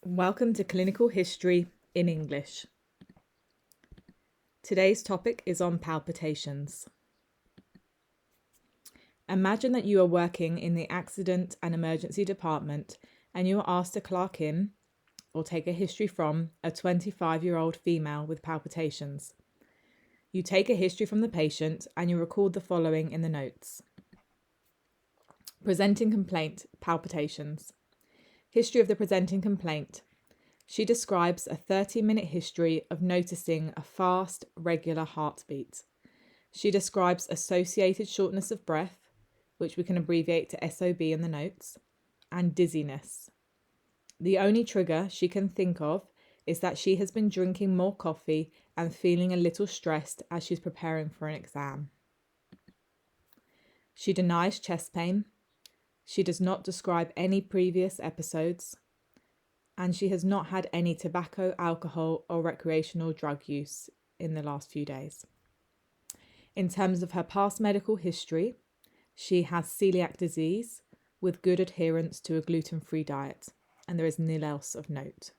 Welcome to Clinical History in English. Today's topic is on palpitations. Imagine that you are working in the accident and emergency department and you are asked to clerk in or take a history from a 25-year-old female with palpitations. You take a history from the patient and you record the following in the notes. Presenting complaint, palpitations. History of the presenting complaint. She describes a 30-minute history of noticing a fast, regular heartbeat. She describes associated shortness of breath, which we can abbreviate to SOB in the notes, and dizziness. The only trigger she can think of is that she has been drinking more coffee and feeling a little stressed as she's preparing for an exam. She denies chest pain. She does not describe any previous episodes. And she has not had any tobacco, alcohol, or recreational drug use in the last few days. In terms of her past medical history, she has celiac disease with good adherence to a gluten-free diet, and there is nil else of note.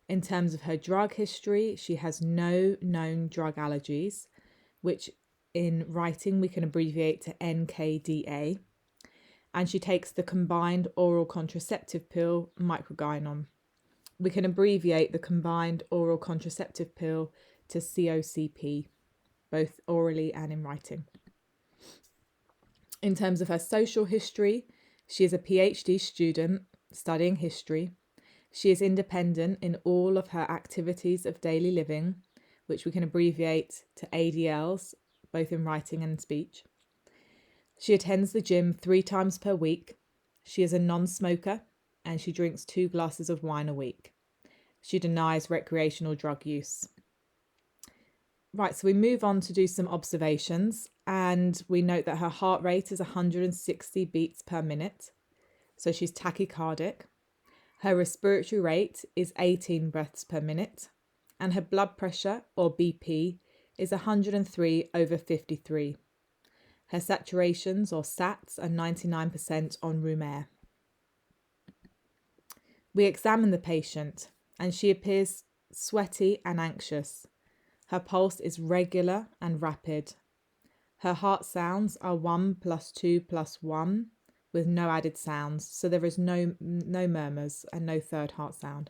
In terms of her drug history, she has no known drug allergies, which in writing we can abbreviate to NKDA. And she takes the combined oral contraceptive pill microgynon. We can abbreviate the combined oral contraceptive pill to COCP, both orally and in writing. In terms of her social history, she is a PhD student studying history. She is independent in all of her activities of daily living, which we can abbreviate to ADLs, both in writing and speech. She attends the gym 3 times per week. She is a non-smoker and she drinks 2 glasses of wine a week. She denies recreational drug use. Right, so we move on to do some observations and we note that her heart rate is 160 beats per minute. So she's tachycardic. Her respiratory rate is 18 breaths per minute and her blood pressure or BP is 103/53. Her saturations or SATs are 99% on room air. We examine the patient and she appears sweaty and anxious. Her pulse is regular and rapid. Her heart sounds are 1 + 2 + 1 with no added sounds, so there is no murmurs and no third heart sound.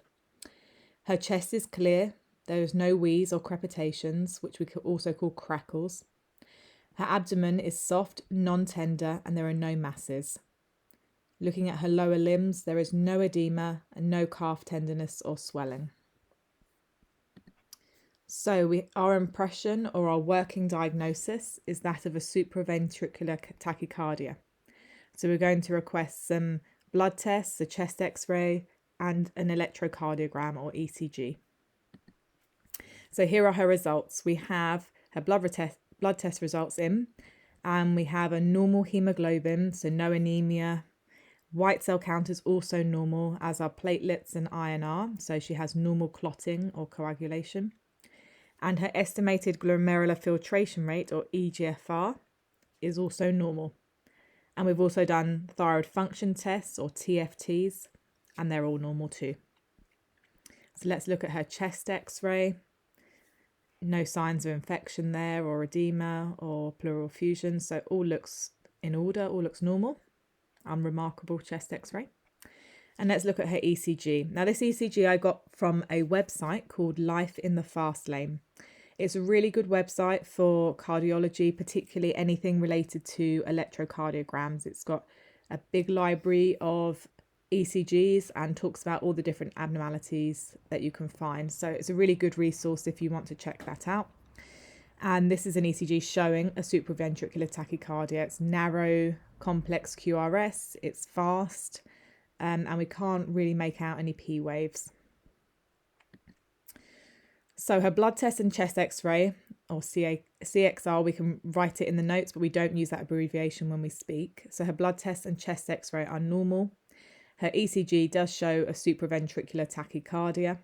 Her chest is clear. There is no wheeze or crepitations, which we could also call crackles. Her abdomen is soft, non-tender, and there are no masses. Looking at her lower limbs, there is no edema and no calf tenderness or swelling. So our impression or our working diagnosis is that of a supraventricular tachycardia. So we're going to request some blood tests, a chest x-ray, and an electrocardiogram or ECG. So here are her results. We have her blood test results in, and we have a normal hemoglobin, so no anemia. White cell count is also normal, as are platelets and INR, so she has normal clotting or coagulation. And her estimated glomerular filtration rate, or EGFR, is also normal. And we've also done thyroid function tests, or TFTs, and they're all normal too. So let's look at her chest x-ray. No signs of infection there or edema or pleural effusion. So all looks in order, all looks normal. Unremarkable chest x-ray. And let's look at her ECG. Now this ECG I got from a website called Life in the Fast Lane. It's a really good website for cardiology, particularly anything related to electrocardiograms. It's got a big library of ECGs and talks about all the different abnormalities that you can find. So it's a really good resource if you want to check that out. And this is an ECG showing a supraventricular tachycardia. It's narrow, complex QRS, it's fast, and we can't really make out any P waves. So her blood test and chest x-ray, or CXR, we can write it in the notes, but we don't use that abbreviation when we speak. So her blood test and chest x-ray are normal. Her ECG does show a supraventricular tachycardia.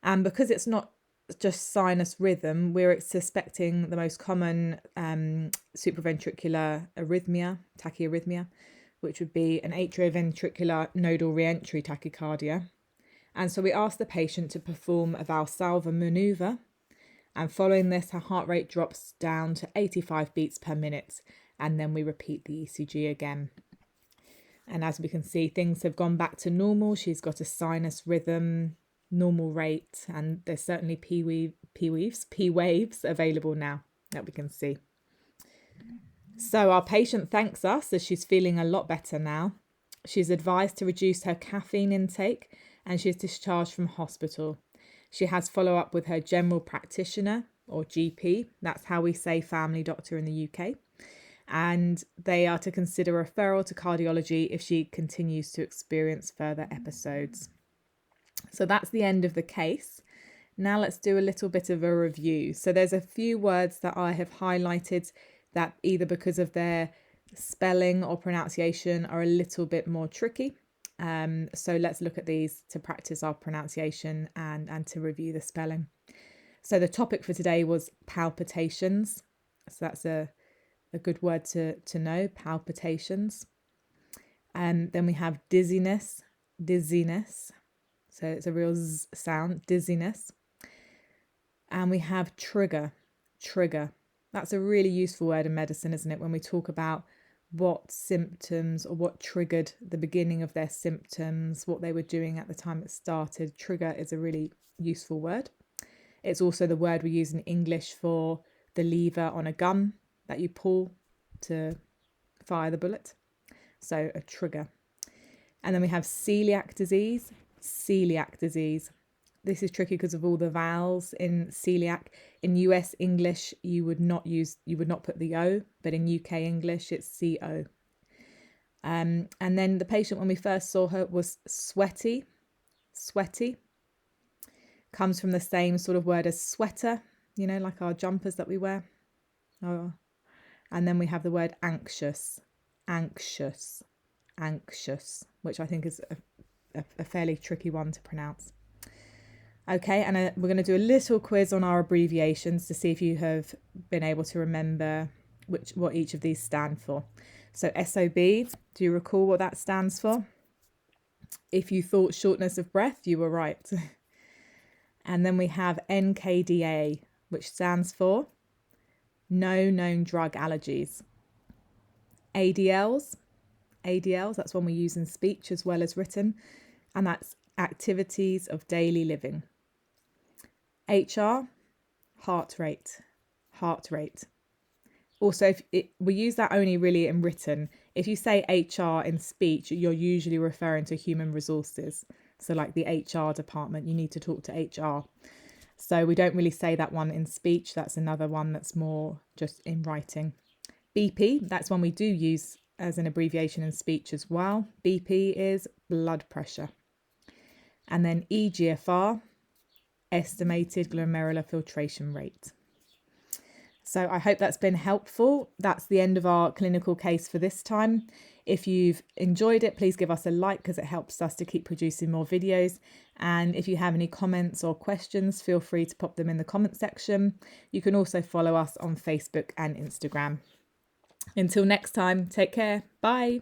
And because it's not just sinus rhythm, we're suspecting the most common supraventricular arrhythmia, tachyarrhythmia, which would be an atrioventricular nodal reentry tachycardia. And so we asked the patient to perform a Valsalva maneuver. And following this, her heart rate drops down to 85 beats per minute. And then we repeat the ECG again. And as we can see, things have gone back to normal. She's got a sinus rhythm, normal rate, and there's certainly P waves available now that we can see. So our patient thanks us as she's feeling a lot better now. She's advised to reduce her caffeine intake and she's discharged from hospital. She has follow-up with her general practitioner or GP. That's how we say family doctor in the UK. And they are to consider referral to cardiology if she continues to experience further episodes. So that's the end of the case. Now let's do a little bit of a review. So there's a few words that I have highlighted that either because of their spelling or pronunciation are a little bit more tricky. So let's look at these to practice our pronunciation and to review the spelling. So the topic for today was palpitations. So that's a good word to know, palpitations. And then we have dizziness. So it's a real Z sound, dizziness. And we have trigger. That's a really useful word in medicine, isn't it? When we talk about what symptoms or what triggered the beginning of their symptoms, what they were doing at the time it started. Trigger is a really useful word. It's also the word we use in English for the lever on a gun that you pull to fire the bullet. So a trigger. And then we have celiac disease. This is tricky because of all the vowels in celiac. In US English, you would not put the O, but in UK English, it's CO. And then the patient, when we first saw her, was sweaty. Comes from the same sort of word as sweater, like our jumpers that we wear. Oh. And then we have the word anxious, which I think is a fairly tricky one to pronounce. Okay, and we're going to do a little quiz on our abbreviations to see if you have been able to remember what each of these stand for. So SOB, do you recall what that stands for? If you thought shortness of breath, you were right. And then we have NKDA, which stands for no known drug allergies. ADLs, that's one we use in speech as well as written, and that's activities of daily living. HR, heart rate. Also, we use that only really in written. If you say HR in speech, you're usually referring to human resources. So like the HR department, you need to talk to HR. So we don't really say that one in speech. That's another one that's more just in writing. BP, that's one we do use as an abbreviation in speech as well. BP is blood pressure. And then EGFR, estimated glomerular filtration rate. So I hope that's been helpful. That's the end of our clinical case for this time. If you've enjoyed it, please give us a like because it helps us to keep producing more videos. And if you have any comments or questions, feel free to pop them in the comment section. You can also follow us on Facebook and Instagram. Until next time, take care. Bye.